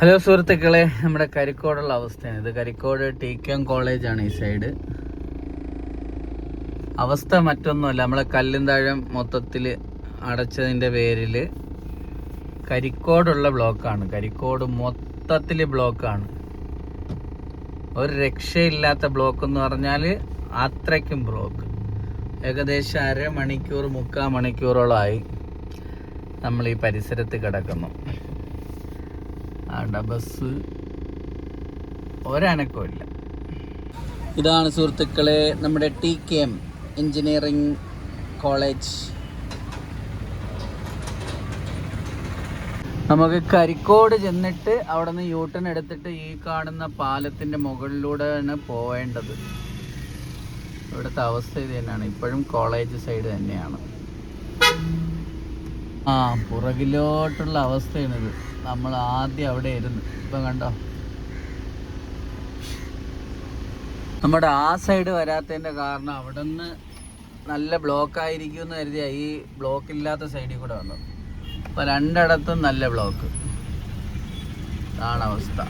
Hello സുഹൃത്തുക്കളെ, നമ്മുടെ കരിക്കോടുള്ള അവസ്ഥയാണ് ഇത്. കരിക്കോട് TKM കോളേജാണ് ഈ സൈഡ്. അവസ്ഥ മറ്റൊന്നുമല്ല, നമ്മളെ കല്ലുംതാഴം മൊത്തത്തിൽ അടച്ചതിൻ്റെ പേരിൽ കരിക്കോടുള്ള ബ്ലോക്കാണ്. കരിക്കോട് മൊത്തത്തിൽ ബ്ലോക്കാണ്. ഒരു രക്ഷയില്ലാത്ത ബ്ലോക്ക് എന്ന് പറഞ്ഞാൽ അത്രയ്ക്കും ബ്ലോക്ക്. ഏകദേശം അരമണിക്കൂർ 3/4 മണിക്കൂറോളമായി നമ്മൾ ഈ പരിസരത്ത് കിടക്കുന്നു. ബസ് ഒരനക്കമില്ല. ഇതാണ് സുഹൃത്തുക്കളെ നമ്മുടെ TKM എഞ്ചിനീയറിംഗ് കോളേജ്. നമുക്ക് കരിക്കോട് ചെന്നിട്ട് അവിടെ നിന്ന് യൂട്ടേൺ എടുത്തിട്ട് ഈ കാണുന്ന പാലത്തിൻ്റെ മുകളിലൂടെയാണ് പോവേണ്ടത്. ഇവിടുത്തെ അവസ്ഥ ഇത് തന്നെയാണ്. ഇപ്പോഴും കോളേജ് സൈഡ് തന്നെയാണ്. പുറകിലോട്ടുള്ള അവസ്ഥയാണിത്. നമ്മൾ ആദ്യം അവിടെ ഇരുന്ന് ഇപ്പം കണ്ടോ. നമ്മുടെ ആ സൈഡ് വരാത്തതിൻ്റെ കാരണം അവിടെ നിന്ന് നല്ല ബ്ലോക്കായിരിക്കും എന്ന് കരുതിയ ഈ ബ്ലോക്ക് ഇല്ലാത്ത സൈഡിൽ കൂടെ വന്നത്. അപ്പോൾ രണ്ടിടത്തും നല്ല ബ്ലോക്ക്. ഇതാണ് അവസ്ഥ.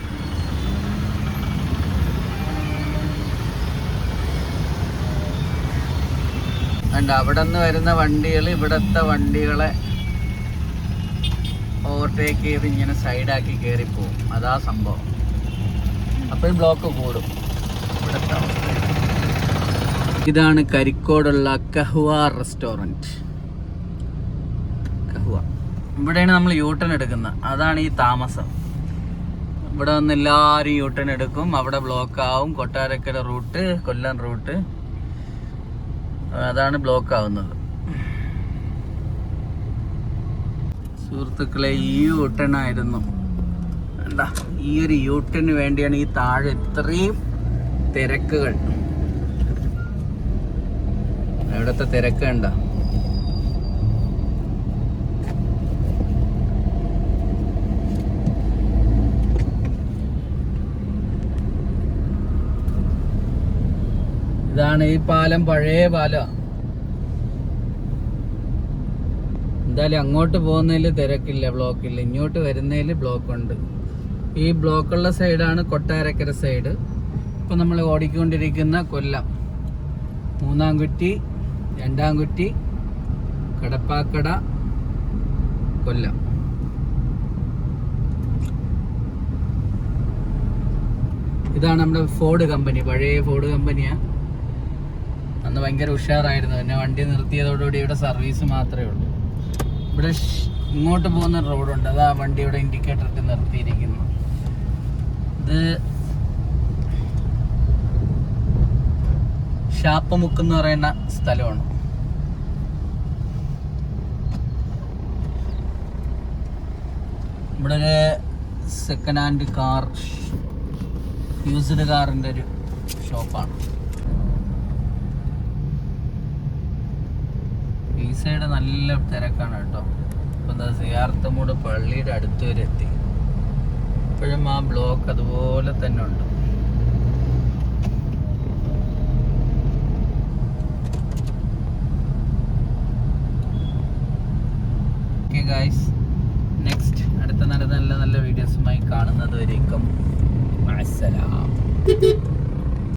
കണ്ട, അവിടെ നിന്ന് വരുന്ന വണ്ടികൾ ഇവിടുത്തെ വണ്ടികളെ ഓവർടേക്ക് ചെയ്ത് ഇങ്ങനെ സൈഡാക്കി കയറിപ്പോവും. അതാ സംഭവം. അപ്പോൾ ബ്ലോക്ക് കൂടും. ഇവിടുത്തെ അവസ്ഥ ഇതാണ്. കരിക്കോടുള്ള കഹ്വ റെസ്റ്റോറൻറ്റ്. കഹ്വ ഇവിടെയാണ് നമ്മൾ യൂട്ടേൺ എടുക്കുന്നത്. അതാണ് ഈ താമസം. ഇവിടെ വന്ന് എല്ലാവരും യൂട്ടേൺ എടുക്കും. അവിടെ ബ്ലോക്ക് ആവും. കൊട്ടാരക്കര റൂട്ട്, കൊല്ലം റൂട്ട്, അതാണ് ബ്ലോക്ക് ആവുന്നത്. സുഹൃത്തുക്കളെ, ഈ യൂട്ടേൺ ആയിരുന്നു. എന്താ, ഈ ഒരു യൂട്ടേണിന് വേണ്ടിയാണ് ഈ താഴെ ഇത്രയും തിരക്കുകൾ. ഇവിടുത്തെ തിരക്ക് കണ്ട. ഇതാണ് ഈ പാലം. പഴയ പാലം. എന്തായാലും അങ്ങോട്ട് പോകുന്നതിൽ തിരക്കില്ല, ബ്ലോക്കില്ല. ഇങ്ങോട്ട് വരുന്നതിൽ ബ്ലോക്കുണ്ട്. ഈ ബ്ലോക്കുള്ള സൈഡാണ് കൊട്ടാരക്കര സൈഡ്. ഇപ്പം നമ്മൾ ഓടിക്കൊണ്ടിരിക്കുന്ന കൊല്ലം, മൂന്നാംകുറ്റി, രണ്ടാംകുറ്റി, കടപ്പാക്കട, കൊല്ലം. ഇതാണ് നമ്മുടെ ഫോർഡ് കമ്പനി. പഴയ ഫോർഡ് കമ്പനിയാണ്. അന്ന് ഭയങ്കര ഉഷാറായിരുന്നു. പിന്നെ വണ്ടി നിർത്തിയതോടുകൂടി ഇവിടെ സർവീസ് മാത്രമേ ഉള്ളൂ. ഇവിടെ ഇങ്ങോട്ട് പോകുന്ന റോഡുണ്ട്. അതാ വണ്ടി ഇവിടെ ഇൻഡിക്കേറ്റർ ഇട്ട് നിർത്തിയിരിക്കുന്നു. ഇത് ഷാപ്പമുക്ക് എന്ന് പറയുന്ന സ്ഥലമാണ്. ഇവിടെ ഒരു സെക്കൻഡ് ഹാൻഡ് കാർ, യൂസ്ഡ് കാറിൻ്റെ ഒരു ഷോപ്പാണ്. ഈ സൈഡ് നല്ല തിരക്കാണ് കേട്ടോ. ഇപ്പം എന്താ, സിയാർത്തമൂട് പള്ളിയുടെ അടുത്ത് വരെ എത്തി. ഇപ്പോഴും ആ ബ്ലോക്ക് അതുപോലെ തന്നെ ഉണ്ട്. ഓക്കെ ഗായ്സ്, നെക്സ്റ്റ് അടുത്ത നല്ല നല്ല വീഡിയോസുമായി കാണുന്നത് വരേക്കും അസ്സലാം.